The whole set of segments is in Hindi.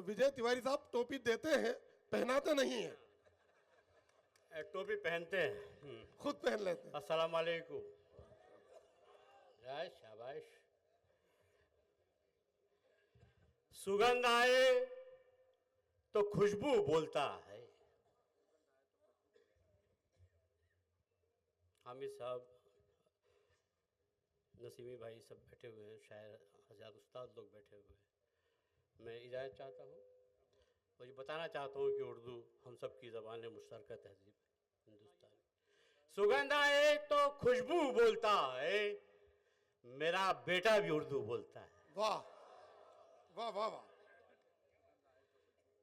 विजय तिवारी साहब टोपी देते हैं, पहनाते नहीं हैं। टोपी पहनते हैं, खुद पहन लेते हैं। अस्सलाम वालेकुम। शाबाश। सुगंध आए तो खुशबू बोलता है। हामिद साहब, नसीमी भाई सब बैठे हुए हैं, शायर हजार उस्ताद लोग बैठे हुए हैं। मैं इजाज़त चाहता हूँ और ये बताना चाहता हूँ कि उर्दू हम सब की ज़बान है, मुश्तरका तहजीब है हिंदुस्तान। सुगंध आए तो खुशबू बोलता है, मेरा बेटा भी उर्दू बोलता है। वाह वाह वाह वाह।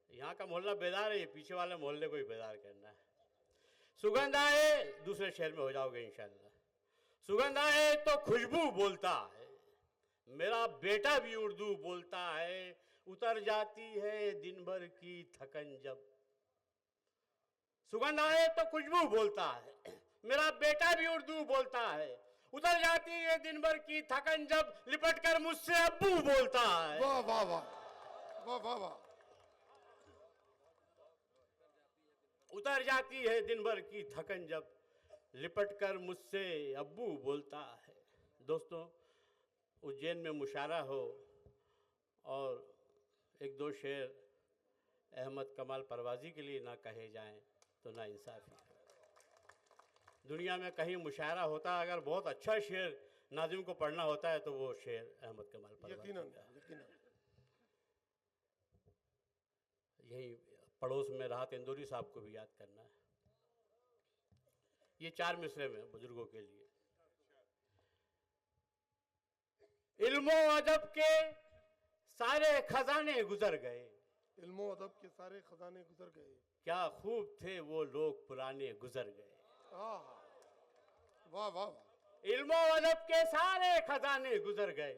यहाँ का मोहल्ला बेदार है, ये पीछे वाले मोहल्ले को ही बेदार करना है। सुगंध आए, दूसरे शहर में हो जाओगे इंशाल्लाह। सुगंध आए तो खुशबू बोलता है, मेरा बेटा भी उर्दू बोलता है। उतर जाती है दिन भर की थकन जब। सुगंध आए तो खुशबू बोलता है, मेरा बेटा भी उर्दू बोलता है। उतर जाती है दिन भर की थकन जब, लिपट कर मुझसे अब्बू बोलता है। वाह वाह वाह वाह वाह वाह। उतर जाती है दिन भर की थकन जब, लिपट कर मुझसे अब्बू बोलता है। दोस्तों, उज्जैन में मुशारा हो और एक दो शेर अहमद कमाल परवाज़ी के लिए ना कहे जाएं तो ना इंसाफ़ी है। दुनिया में कहीं मुशायरा होता है, अगर बहुत अच्छा शेर नाज़िम को पढ़ना होता है तो वो शेर अहमद कमाल परवाज़ी का है। यकीनन। यही पड़ोस में राहत इंदौरी साहब को भी याद करना है। ये 4 मिसरे में बुजुर्गों के लिए। इल्मो अदब के सारे खजाने गुजर गए, इल्मो अदब के सारे खजाने गुजर गए। क्या खूब थे वो लोग पुराने गुजर गए। वाह वाह वाह। इल्मो अदब के सारे खजाने गुजर गए।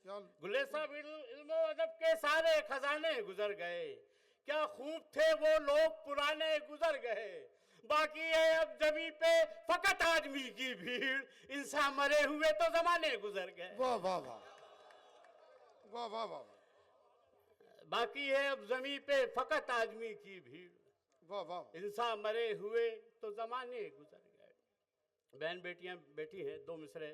क्या गुले साहब, इल्मो अदब के सारे खजाने गुजर गए, क्या खूब थे वो लोग पुराने गुजर गए। बाकी है अब जमी पे फकत आदमी की भीड़, इंसान मरे हुए तो जमाने गुजर गए। वाह वाह वाह वाह वाह वाह। बाकी है अब जमी पे फकत आदमी की भीड़, वाह वाह। इंसान मरे हुए तो जमाने गुजर गए। बहन बेटियां बैठी हैं, 2 मिसरे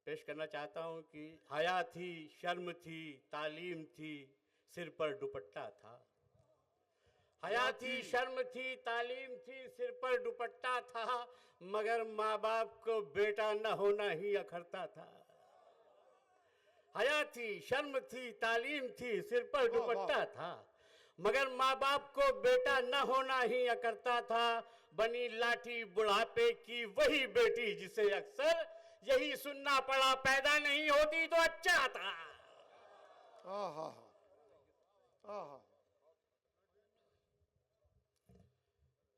पेश करना चाहता हूं कि हया थी, शर्म थी, तालीम थी, सिर पर दुपट्टा था। हया थी, शर्म थी, तालीम थी, सिर पर दुपट्टा था, मगर माँ बाप को बेटा न होना ही अखरता था। हया थी, शर्म थी, तालीम थी, सिर पर दुपट्टा था, मगर माँ बाप को बेटा न होना ही अकरता था। बनी लाठी बुढ़ापे की वही बेटी जिसे अक्सर यही सुनना पड़ा, पैदा नहीं होती तो अच्छा था। आहा आहा।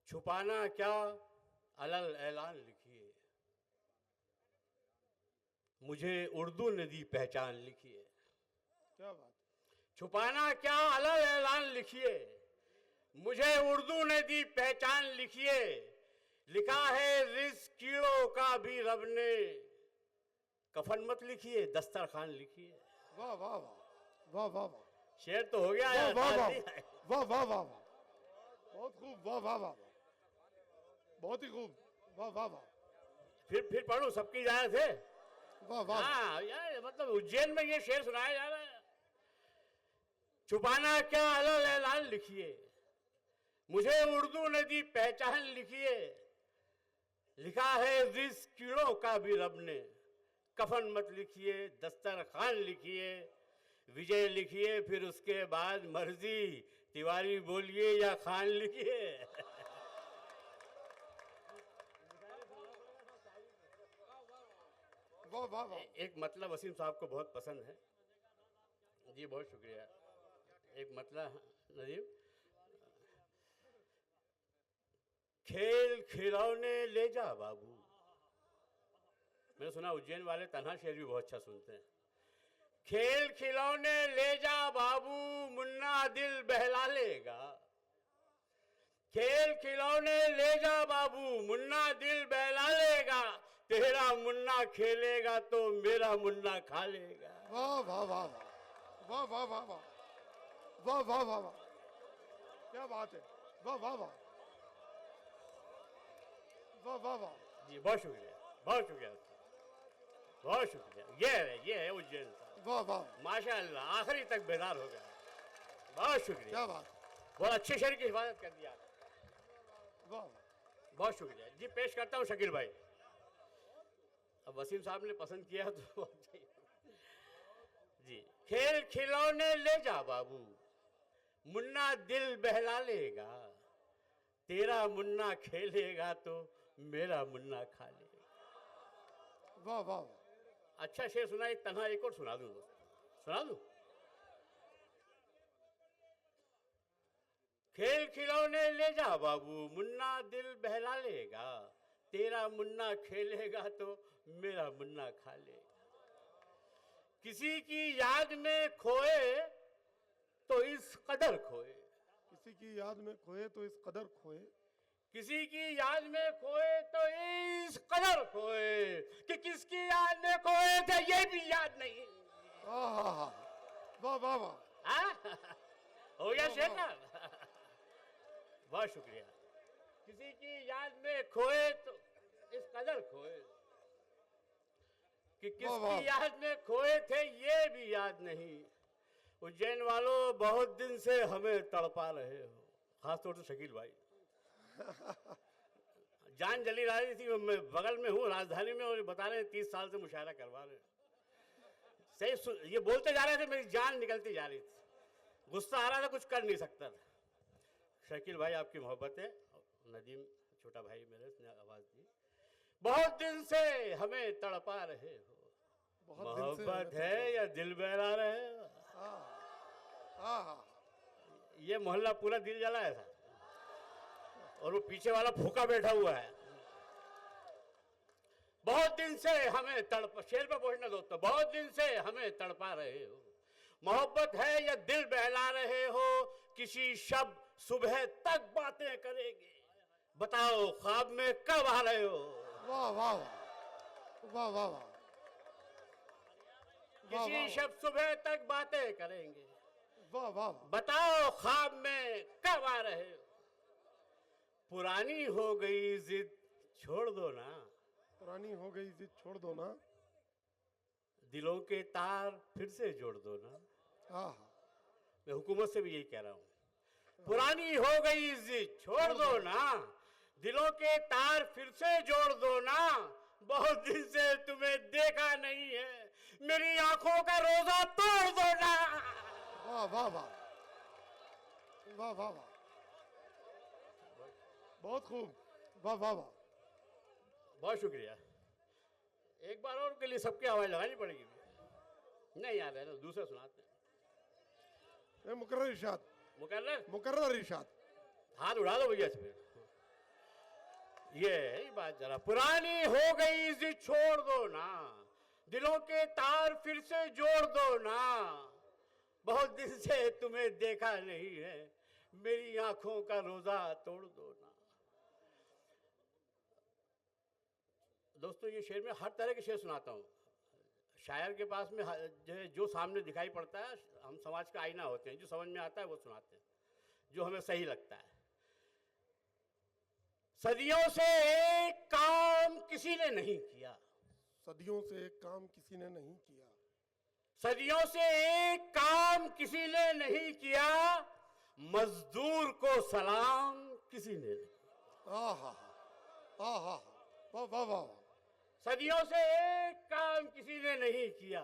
छुपाना क्या अलल ऐलान लिखिए, मुझे उर्दू ने दी पहचान लिखिए। क्या बात। छुपाना क्या अलग ऐलान लिखिए, मुझे उर्दू ने दी पहचान लिखिए। लिखा है रिज़्क़ कीड़ों का भी रब ने, कफन मत लिखिए दस्तरखान लिखिए। वाह वाह वाह वाह वाह। शेर तो हो गया वाह है। वाह वाह वाह वाह। बहुत खूब। वाह वाह वाह। बहुत ही खूब। वाह वाह वाह। फिर पढ़ो, सबकी इजाजत है। वाह वाह। हाँ यार, मतलब उज्जैन में ये शेर सुनाया जा रहा है। छुपाना क्या अलग ऐलान लिखिए, मुझे उर्दू ने दी पहचान लिखिए। लिखा है रिज़्क़ कीड़ों का भी रब ने, कफन मत लिखिए दस्तरखान लिखिए। विजय लिखिए, फिर उसके बाद मर्जी, तिवारी बोलिए या खान लिखिए। वाह वाह वाह। एक मतलब वसीम साहब को बहुत पसंद है जी, बहुत शुक्रिया। एक मतलब नजीब, खेल खिलौने ले जा बाबू। मैंने सुना उज्जैन वाले तन्हा शेर भी बहुत अच्छा सुनते हैं। खेल खिलौने ले जा बाबू, मुन्ना दिल बहला लेगा। खेल खिलौने ले जा बाबू, मुन्ना दिल बहला लेगा। तेरा मुन्ना खेलेगा तो मेरा मुन्ना खा लेगा। वाह वाह वाह वाह वाह वाह वाह वाह वाह वाह वाह वाह, क्या बात है, वाह वाह वाह, वाह वाह वाह, जी बहुत शुक्रिया, बहुत शुक्रिया, बहुत शुक्रिया। ये है उज्जैन साहब, वाह वाह, माशाअल्लाह आखिरी तक बेदार हो गया। बहुत शुक्रिया, क्या बात, बहुत अच्छे शहर की हिफाजत कर दिया आपने। वाह, बहुत शुक्रिया जी। पेश करता हूँ शकील भाई। अब वसीम साहब ने पसंद किया तो जी। खेल खिलौने ले जा बाबू, मुन्ना दिल बहला लेगा, तेरा मुन्ना खेलेगा तो मेरा मुन्ना खा लेगा। वाह वाह, अच्छा शेर सुना, एक तन्हा एक और सुना दूं दोस्त, सुना दूं। खेल खिलौने ले जा बाबू, मुन्ना दिल बहला लेगा, तेरा मुन्ना खेलेगा तो मेरा मुन्ना खा लेगा। किसी की याद में खोए तो इस कदर खोए, किसी की याद में खोए तो इस कदर खोए, किसी की याद में खोए तो इस कदर खोए कि किसकी याद में खोए थे ये भी याद नहीं। वाह वाह वाह वाह, हाँ? हो गया शेर ना। बहुत शुक्रिया। किसी की याद में खोए तो इस कदर खोए कि किसकी याद में खोए थे ये भी याद नहीं। उज्जैन वालों बहुत दिन से हमें तड़पा रहे हो, खासतौर से शकील भाई। जान जली रही थी, मैं बगल में हूँ राजधानी में और बता रहे हैं 30 साल से मुशायरा करवा रहे हैं। सही ये बोलते जा रहे थे, मेरी जान निकलती जा रही थी, गुस्सा आ रहा था, कुछ कर नहीं सकता था। शकील भाई आपकी मोहब्बत है, नदीम छोटा भाई मेरे ने आवाज दी। बहुत दिन से हमें तड़पा रहे हो, मोहब्बत है या दिल बहला रहे हो। ये मोहल्ला पूरा दिल जला है था, और वो पीछे वाला फूका बैठा हुआ है। बहुत दिन से हमें तड़प, शेर पे पहुंचना दोस्तों। बहुत दिन से हमें तड़पा रहे हो, मोहब्बत है या दिल बहला रहे हो, किसी शब सुबह तक बातें करेंगे, बताओ ख्वाब में कब आ रहे हो। वाह वाह वाह वाह वाह, किसी शब सुबह तक बातें करेंगे, वाह वाह, बताओ ख्वाब में कब आ रहे हो। पुरानी हो गई जिद छोड़ दो ना, पुरानी हो गई जिद छोड़ दो ना, दिलों के तार फिर से जोड़ दो ना। हाँ, मैं हुकूमत से भी यही कह रहा हूँ, पुरानी हो गई जिद छोड़ दो ना, दिलों के तार फिर से जोड़ दो ना। बहुत दिन से तुम्हें देखा नहीं है, मेरी आंखों का रोजा तोड़ दो ना। वाह वाह वाह वाह वाह वाह, बहुत खूब, वाह वाह वाह, बहुत शुक्रिया। एक बार और के लिए सबकी आवाज लगानी पड़ेगी। नहीं याद है ना, दूसरा सुनाते हैं। मुकर्रर इरशाद, मुकर्रर इरशाद, हाथ उड़ा दो भैया से। ये बात जरा, पुरानी हो गई जिद छोड़ दो ना, दिलों के तार फिर से जोड़ दो ना। बहुत दिन से तुम्हें देखा नहीं है, मेरी आंखों का रोजा तोड़ दो ना। दोस्तों ये शेर में हर तरह के शेर सुनाता हूँ। शायर के पास में जो सामने दिखाई पड़ता है, हम समाज का आईना होते हैं, जो समझ में आता है वो सुनाते हैं, जो हमें सही लगता है। सदियों से एक काम किसी ने नहीं किया, सदियों से एक काम किसी ने नहीं किया, सदियों से एक काम किसी ने नहीं किया, मजदूर को सलाम किसी ने नहीं। आहा आहा, वाह वाह वाह, सदियों से एक काम किसी ने नहीं किया,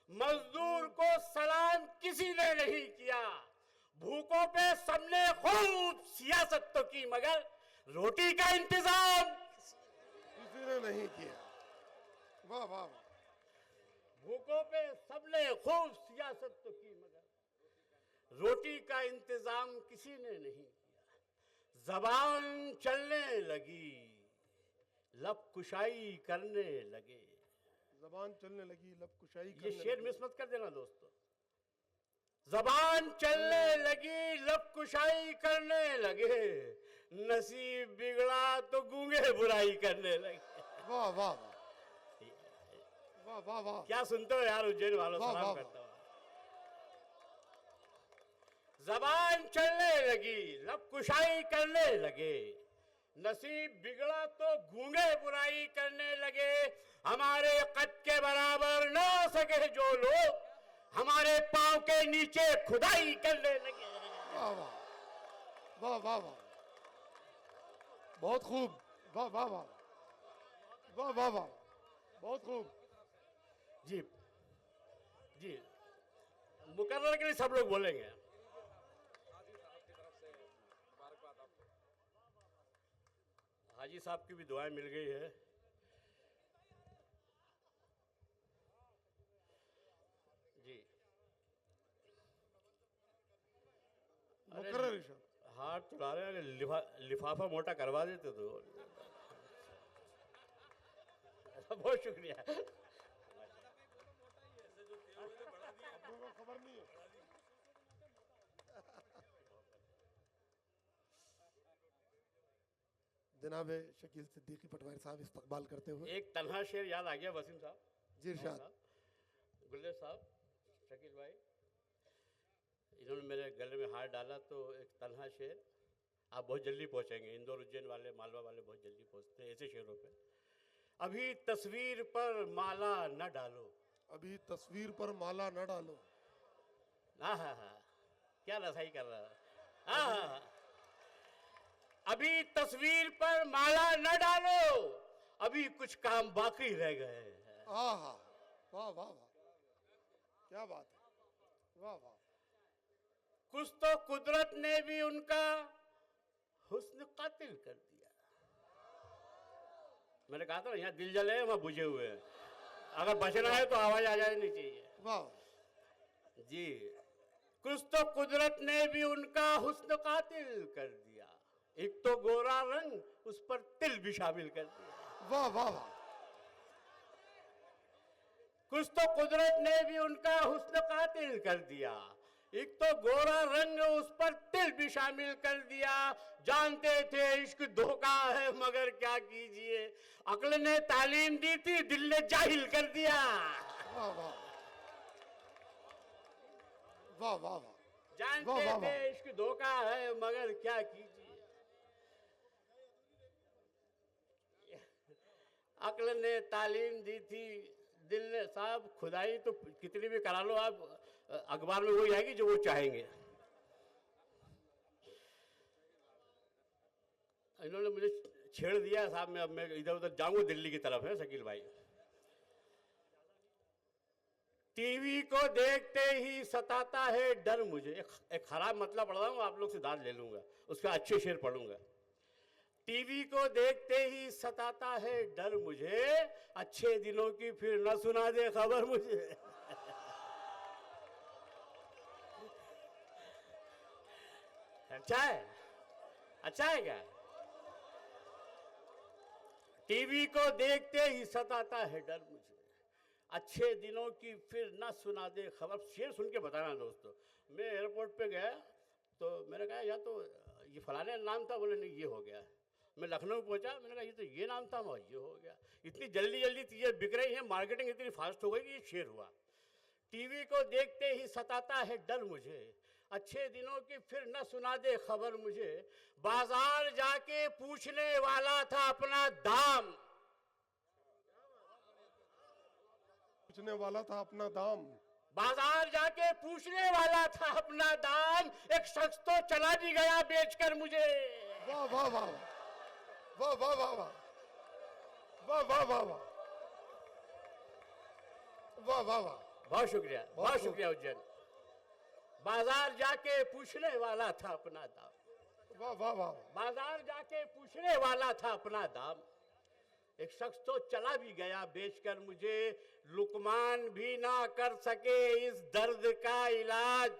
मजदूर को सलाम किसी ने नहीं किया। भूखों पे सबने खूब सियासत तो की, मगर रोटी का इंतजाम किसी ने नहीं किया। वाह वाह वाह, भूखों पे सबने खूब सियासत तो की, मगर रोटी का इंतजाम किसी ने नहीं किया। जबान चलने लगी, लब कुशाई करने लगे, जबान चलने लगी, लब कुशाई ये करने शेर लगी। मिस मत कर देना दोस्तों। जबान चलने लगी, लब कुशाई करने लगे, नसीब बिगड़ा तो गूंगे बुराई करने लगे। वाह वाह वाह वाह वाह, क्या सुनते हो यार उज्जैन वालों, वाह, सलाम वाह, करता हूं। जबान चलने लगी, लब कुशाई करने लगे, नसीब बिगड़ा तो गूंगे बुराई करने लगे। हमारे कद के बराबर ना सके जो लोग, हमारे पांव के नीचे खुदाई करने लगे। वाह वाह वाह वाह वाह, बहुत खूब, वाह वाह वाह वाह वाह वाह, बहुत खूब। जी जी, मुकर्रर के लिए सब लोग बोलेंगे। हाजी साहब की भी दुआएं मिल गई है। जी, मुकर्रर इरशाद। हाथ चढ़ा रहे हैं, लिफाफा मोटा करवा देते तो। बहुत शुक्रिया। खबर नहीं है। जनाब शकील सिद्दीकी पटवारी साहब इस्तकबाल करते हुए। एक तन्हा शेर याद आ गया वसीम साहब, जी इरशाद। गुल्ले साहब, शकील भाई, इन्होंने मेरे गले में हाथ डाला तो एक तन्हा शेर। आप बहुत जल्दी पहुंचेंगे, इंदौर उज्जैन वाले मालवा वाले बहुत जल्दी पहुंचते हैं ऐसे शेरों पे। अभी तस्वीर पर माला न डालो, अभी तस्वीर पर माला न डालो। हाँ हाँ हाँ, क्या रसाई कर रहा है। हाँ हाँ हाँ, अभी तस्वीर पर माला न डालो, अभी कुछ काम बाकी रह गए हैं। हाँ हाँ, वाह वाह वाह, क्या बात है, वाह वाह। कुछ तो कुदरत ने भी उनका हुस्न कातिल कर दिया। मैंने कहा था ना, यहाँ दिल जले वहाँ बुझे हुए हैं, अगर बचना है तो आवाज आ जानी चाहिए। वाह जी, कुछ तो कुदरत ने भी उनका हुस्न कातिल कर दिया, एक तो गोरा रंग, उस पर तिल भी शामिल कर दिया। वाह वाह वाह, कुछ तो कुदरत ने भी उनका हुस्न कातिल कर दिया, एक तो गोरा रंग, उस पर तिल भी शामिल कर दिया। जानते थे इश्क धोखा है मगर क्या कीजिए, अक्ल ने तालीम दी थी, दिल ने जाहिल कर दिया। वाह वाह वाह वाह वाह, जानते वाह, वाह, थे इश्क धोखा है मगर क्या कीजिए, अक्ल ने तालीम दी थी, दिल ने। साहब खुदाई तो कितनी भी करा लो आप, अखबार में वही आएगी जो वो चाहेंगे। इन्होंने मुझे छेड़ दिया साहब, मैं अब मैं इधर उधर जाऊंगा दिल्ली की तरफ है शकील भाई। टीवी को देखते ही सताता है डर मुझे, एक खराब मतलब पढ़ रहा हूँ, आप लोग से दाद ले लूंगा, उसका अच्छे शेर पढ़ूंगा। टीवी को देखते ही सताता है डर मुझे, अच्छे दिनों की फिर न सुना दे खबर मुझे। अच्छा है, अच्छा है क्या? टीवी को देखते ही सताता है डर मुझे, अच्छे दिनों की फिर ना सुना दे खबर। शेर सुन के बताना दोस्तों। मैं एयरपोर्ट पे गया तो मैंने कहा या तो ये फलाने नाम था, बोले नहीं ये हो गया। मैं लखनऊ पहुंचा, मैंने कहा ये तो ये नाम था, वहाँ ये हो गया। इतनी जल्दी जल्दी चीजें बिक रही हैं, मार्केटिंग इतनी फास्ट हो गई कि ये शेर हुआ। टीवी को देखते ही सताता है डर मुझे, अच्छे दिनों की फिर न सुना दे खबर मुझे, बाजार जाके पूछने वाला था अपना दाम, पूछने वाला था अपना दाम। बाजार जाके पूछने वाला था अपना दाम, एक शख्स तो चला भी गया बेचकर मुझे। वाह वाह वाह वाह वाह वाह वाह वाह वाह वाह वाह वाह वाह वाह, बहुत शुक्रिया, बहुत शुक्रिया उज्जैन। बाजार जाके पूछने वाला था अपना दाम, वाह वाह वाह, बाजार जाके पूछने वाला था अपना दाम, एक शख्स तो चला भी गया बेचकर मुझे, लुकमान भी ना कर सके इस दर्द का इलाज,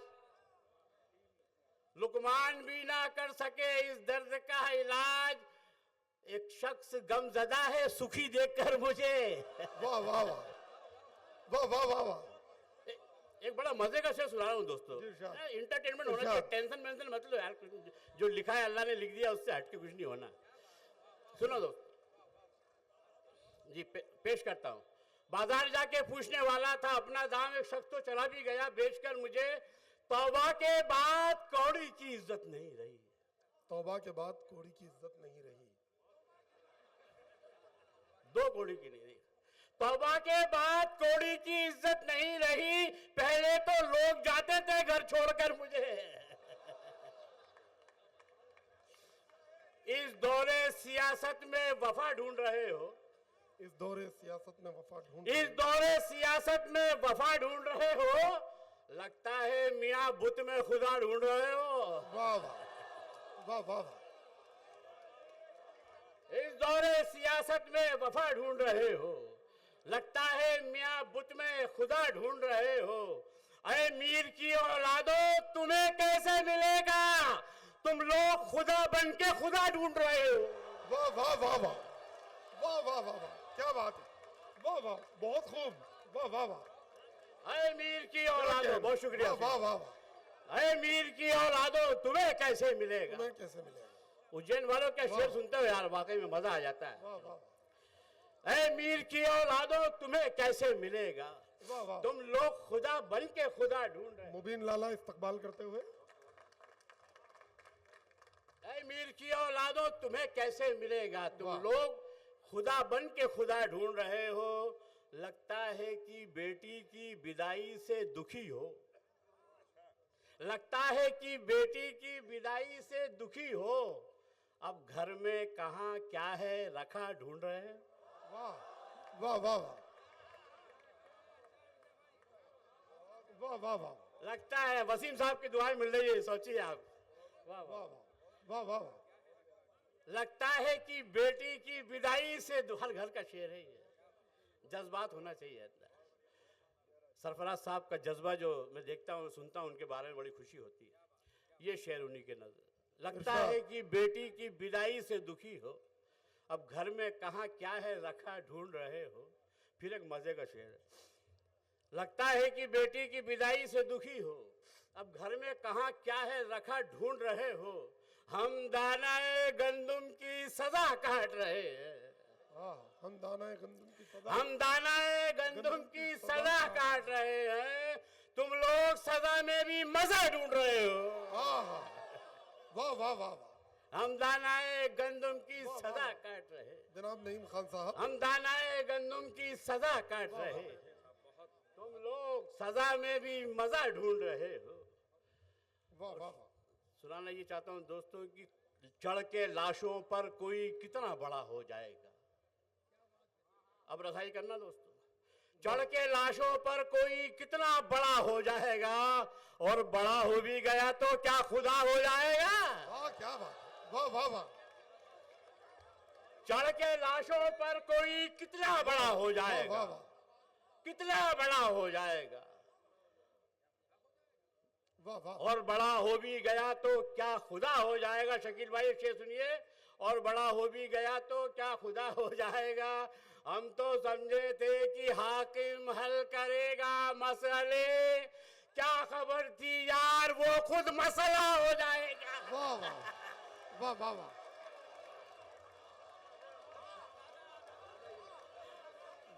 लुकमान भी ना कर सके इस दर्द का इलाज, एक शख्स गमजदा है सुखी देखकर मुझे। वाह वाह वाह वाह वाह वाह वाह, एक बड़ा मजे का शेर सुना रहा हूँ दोस्तों, इंटरटेनमेंट होना चाहिए, टेंशन वेंशन मत लो यार, जो लिखा है अल्लाह ने लिख दिया, उससे हटके कुछ नहीं होना। सुनो दोस्त जी, पेश करता हूँ। बाजार जाके पूछने वाला था अपना दाम, एक शख्स तो चला भी गया बेचकर मुझे, तौबा के बाद कौड़ी की इज्जत नहीं रही। तौबा के बाद कौड़ी की इज्जत नहीं रही। दो कौड़ी की नहीं रही। तौबा के बाद कौड़ी की इज्जत नहीं रही। पहले तो लोग जाते थे घर छोड़कर मुझे। इस दौरे सियासत में वफा ढूंढ रहे हो। इस दौरे सियासत में वफा ढूंढ इस दौरे सियासत में वफा ढूंढ रहे हो। लगता है मियां बुत में खुदा ढूंढ रहे हो। वाह वाह वाह वाह वाह। इस दौरे सियासत में वफा ढूंढ रहे हो। लगता है मियां बुत में खुदा ढूंढ रहे हो। अरे मीर की औलादो तुम्हें कैसे मिलेगा? तुम लोग खुदा बन के खुदा ढूंढ रहे हो। वाह वाह वाह वाह वाह वाह वाह वाह, क्या बात है। वाह वाह, बहुत खूब। वाह वाह वाह। अरे मीर की औलादो, बहुत शुक्रिया। वाह वाह वाह। अरे मीर की औलादो तुम्हें कैसे मिलेगा? तुम्हें कैसे मिलेगा? उज्जैन वालों के शेर सुनते हो यार, वाकई में मजा आ जाता है। वाह वाह अरे मीर की औलादो तुम्हें कैसे मिलेगा? वाह वाह। तुम लोग खुदा बन के खुदा ढूंढ रहे हो। मुबीन लाला इस्तकबाल करते हुए। अरे मीर की औलादो तुम्हें कैसे मिलेगा? तुम वाह। लोग खुदा बन के खुदा ढूंढ रहे हो। लगता है कि बेटी की विदाई से दुखी हो। लगता है कि बेटी की विदाई से दुखी हो। अब घर में कहां क्या है रखा ढूंढ रहे हैं। वाह वाह वाह वाह वाह वाह वाह। लगता है वसीम साहब की दुआएं मिल रही है, सोचिए आप। वाह वाह वाह वाह वाह वाह। लगता है कि बेटी की विदाई से हर घर का शेर है ये। जज्बात होना चाहिए अंदर। सरफराज साहब का जज्बा जो मैं देखता हूँ सुनता हूँ उनके बारे में बड़ी खुशी होती है। ये शेर उन्हीं के नजर। लगता है कि बेटी की विदाई से दुखी हो। अब घर में कहाँ क्या है रखा ढूंढ रहे हो। फिर एक मजे का शेर है। लगता है कि बेटी की विदाई से दुखी हो। अब घर में कहाँ क्या है रखा ढूंढ रहे हो। हम दानाए गंदुम की सजा काट रहे हैं। हम दानाए गंदुम की सजा। हम दानाए गंदुम की सजा काट रहे हैं। तुम लोग सजा में भी मजा ढूंढ रहे हो। वाह वाह वाह वाह। हम दानाए गंदुम की सजा काट रहे हैं। जनाब नईम खान साहब। हम दानाए गंदुम की सजा काट रहे हैं। तुम लोग सजा में भी मजा ढूंढ रहे हो। वाह वाह वाह। सुनाना ये चाहता हूं दोस्तों कि चढ़ के लाशों पर कोई कितना बड़ा हो जाएगा। अब रसाई करना दोस्तों। चढ़ के लाशों पर कोई कितना बड़ा हो जाएगा। और बड़ा हो भी गया तो क्या खुदा हो जाएगा। वाह क्या बात। वाह वाह वाह। चढ़ के लाशों पर कोई कितना बड़ा हो जाएगा। वाह वाह। कितना बड़ा हो जाएगा। वाह वाह। और बड़ा हो भी गया तो क्या खुदा हो जाएगा। शकील भाई शेर सुनिए। और बड़ा हो भी गया तो क्या खुदा हो जाएगा। हम तो समझे थे कि हाकिम हल करेगा मसले। क्या खबर थी यार वो खुद मसला हो जाएगा। वाह वाह वाह वाह वाह।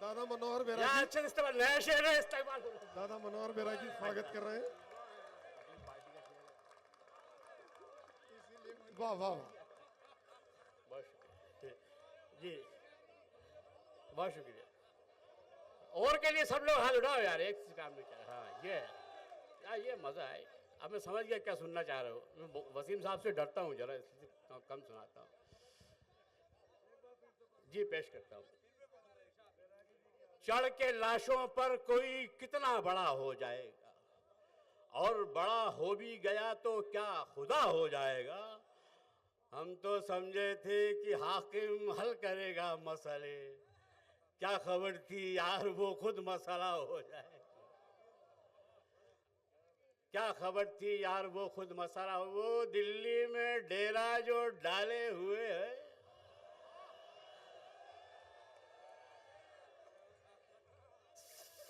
दादा मनोहर यार बैरागी। अच्छे इस्तेमाल नया शेर है इस्तेमाल। दादा मनोहर बैरागी स्वागत कर रहे हैं। वाह वाह वाह। बहुत शुक्रिया जी, बहुत शुक्रिया। और के लिए सब लोग हाथ उठाओ यार, एक काम नहीं कर। हाँ ये यार ये मजा है। अब मैं समझ गया क्या सुनना चाह रहे हो। मैं वसीम साहब से डरता हूँ जरा, इसलिए कम सुनाता हूँ। जी पेश करता हूँ। चढ़ के लाशों पर कोई कितना बड़ा हो जाएगा। और बड़ा हो भी गया तो क्या खुदा हो जाएगा। हम तो समझे थे कि हाकिम हल करेगा मसले। क्या खबर थी यार वो खुद मसला हो जाएगा। क्या खबर थी यार वो खुद मसला हो। वो दिल्ली में डेरा जो डाले हुए है।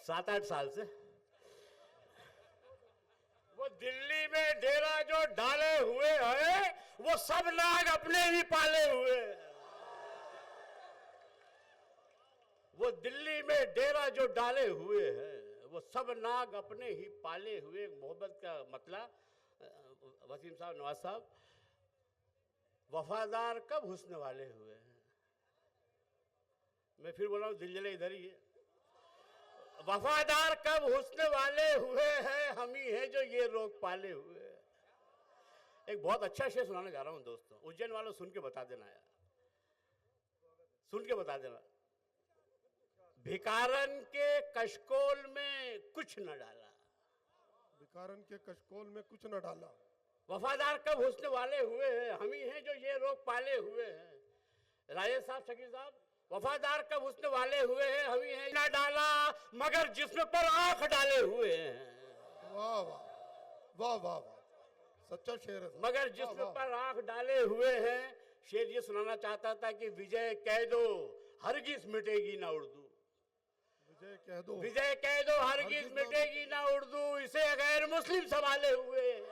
7-8 साल से वो दिल्ली में डेरा जो डाले हुए हैं वो सब नाग अपने ही पाले हुए हैं। वो दिल्ली में डेरा जो डाले हुए हैं वो सब नाग अपने ही पाले हुए। मोहब्बत का मतलब वसीम साहब, नवाज साहब, वफादार कब हुस्न वाले हुए हैं। मैं फिर बोल रहा हूँ, दिल जले इधर ही है। वफादार कब हुस्न वाले हुए हैं, हम ही हैं जो ये रोग पाले हुए हैं। एक बहुत अच्छा शेर सुनाने जा रहा हूँ दोस्तों, उज्जैन वालों सुन के बता देना यार, सुन के बता देना। भिकारन के कशकोल में कुछ न डाला, भिकारन के कशकोल में कुछ न डाला। वफादार कब हुस्न वाले हुए हैं, हम ही हैं जो ये रोग पाले हुए हैं। राजेश साहब, शकील साहब, वफादार कब हुस्न वाले हुए हैं, हम ही हैं न डाला मगर जिस्म पर आंख डाले हुए हैं। वाह वाह वाह वाह वाह, सच्चा शेर है। मगर जिस्म पर आंख डाले हुए हैं। शेर ये सुनाना चाहता था कि विजय कह दो हरगिज मिटेगी ना उर्दू, विजय कह दो, विजय कह दो हरगिज मिटेगी ना उर्दू, इसे गैर मुस्लिम संभाले हुए हैं।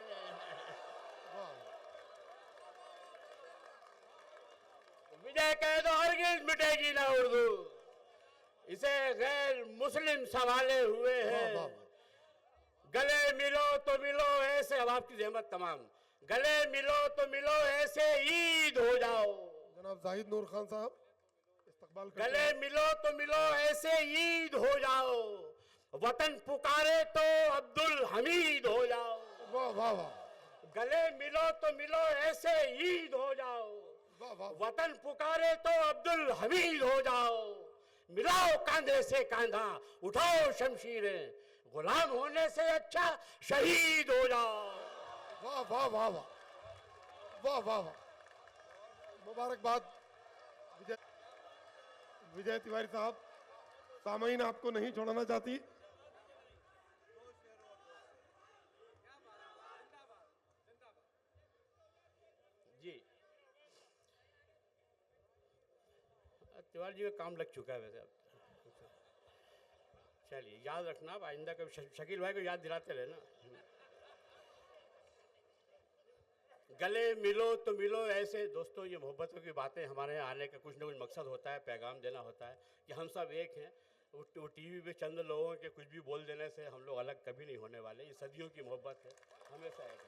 विजय कह दो हरगिज मिटेगी ना उर्दू, इसे गैर मुस्लिम संभाले हुए हैं। गले मिलो तो मिलो ऐसे, अब आपकी जहमत तमाम, गले मिलो तो मिलो ऐसे ईद हो जाओ। जनाब जाहिद नूर खान साहब इस्तकबाल करते हैं। गले मिलो तो मिलो ऐसे ईद हो जाओ, वतन पुकारे तो अब्दुल हमीद हो जाओ। वाह वाह वाह, गले मिलो तो मिलो ऐसे ईद हो जाओ, वाह वाह, वतन पुकारे तो अब्दुल हमीद हो जाओ। मिलाओ कांधे से कांधा, उठाओ शमशीरें, गुलाम होने से अच्छा शहीद हो जाओ। वाह वाह वाह वाह वाह वाह वाह, मुबारकबाद विजय, विजय तिवारी साहब। सामईन आपको नहीं छोड़ना चाहती। जी, तिवारी जी का काम लग चुका है वैसे अब। चलिए, याद रखना आप, आइंदा कभी शकील भाई को याद दिलाते रहना। गले मिलो तो मिलो ऐसे। दोस्तों, ये मोहब्बतों की बातें, हमारे यहाँ आने का कुछ ना कुछ मकसद होता है, पैगाम देना होता है कि हम सब एक हैं। वो टीवी पे चंद लोगों के कुछ भी बोल देने से हम लोग अलग कभी नहीं होने वाले। ये सदियों की मोहब्बत है, हमेशा एक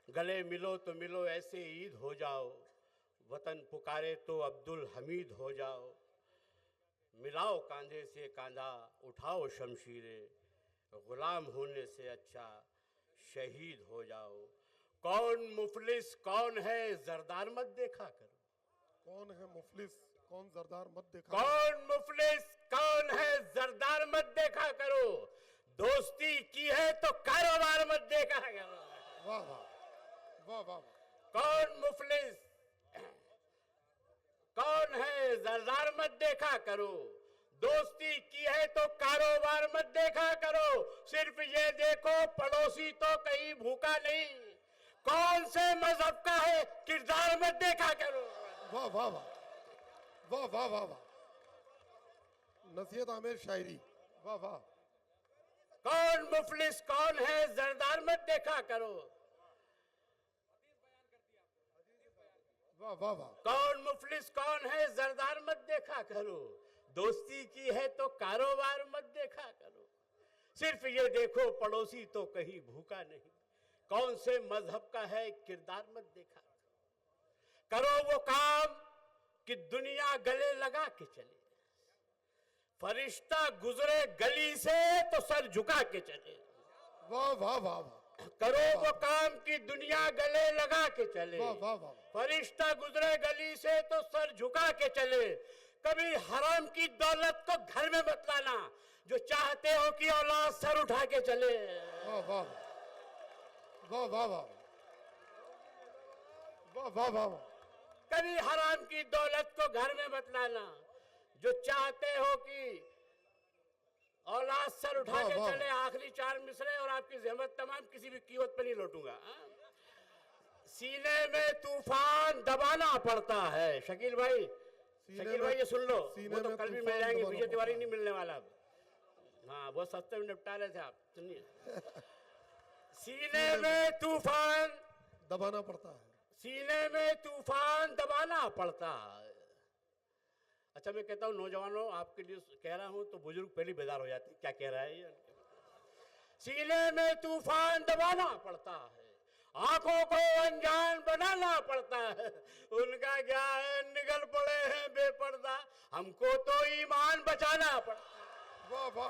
है। गले मिलो तो मिलो ऐसे ईद हो जाओ, वतन पुकारे तो अब्दुल हमीद हो जाओ। मिलाओ कांधे से कांधा, उठाओ शमशीरें, गुलाम होने से अच्छा शहीद हो जाओ। कौन मुफलिस कौन है जरदार मत देखा करो, कौन है मुफलिस कौन जरदार मत देखा, कौन मुफलिस कौन है जरदार मत देखा करो। दोस्ती की है तो कारोबार मत देखा करो। वाह वाह वाह वाह, कौन मुफलिस कौन है जरदार मत देखा करो। दोस्ती की है तो कारोबार मत देखा करो। सिर्फ ये देखो पड़ोसी तो कहीं भूखा नहीं, कौन से मजहब का है किरदार मत देखा करो। वाह वाह वाह वाह वाह वाह वाह, नसीहत आमेर शायरी। वाह वाह, कौन मुफलिस कौन है जरदार मत देखा करो। वाह वाह वाह, कौन मुफलिस कौन है जरदार मत देखा करो। दोस्ती की है तो कारोबार मत देखा करो। सिर्फ ये देखो पड़ोसी तो कहीं भूखा नहीं, कौन से मजहब का है किरदार मत देखा करो। करो वो काम कि दुनिया गले लगा के चले, फरिश्ता गुजरे गली से तो सर झुका के चले। वाह वाह वाह वाह, करो वो काम कि दुनिया गले लगा के चले, वाह वाह वाह, फरिश्ता गुजरे गली से तो सर झुका के चले। कभी हराम की दौलत को घर में मत लाना, जो चाहते हो कि औलाद सर उठा के चले। वाह वाह वाह वाह वाह वाह वाह वाह, कभी हराम की दौलत को घर में मत लाना, जो चाहते हो कि औलाद सर उठा के वाह, चले। आखिरी 4 मिसरे और आपकी जहमत तमाम, किसी भी कीमत पर नहीं लौटूंगा। सीने में तूफान दबाना पड़ता है। शकील भाई, शकील भाई ये सुन लो, वो तो कल भी मिल जाएंगे, विजय तिवारी नहीं मिलने वाला अब। हाँ, बहुत सस्ते में निपटा रहे थे आप, सुनिए। सीने में तूफान दबाना पड़ता है, सीने में तूफान दबाना पड़ता है। अच्छा मैं कहता हूँ नौजवानों आपके लिए कह रहा हूँ तो बुजुर्ग पहले बेदार हो जाते हैं, क्या कह रहा है ये। सीने में तूफान दबाना पड़ता है, आंखों को अनजान बनाना पड़ता है, उनका क्या है निकल पड़े हैं बेपर्दा, हमको तो ईमान बचाना पड़ता है। वाह वाह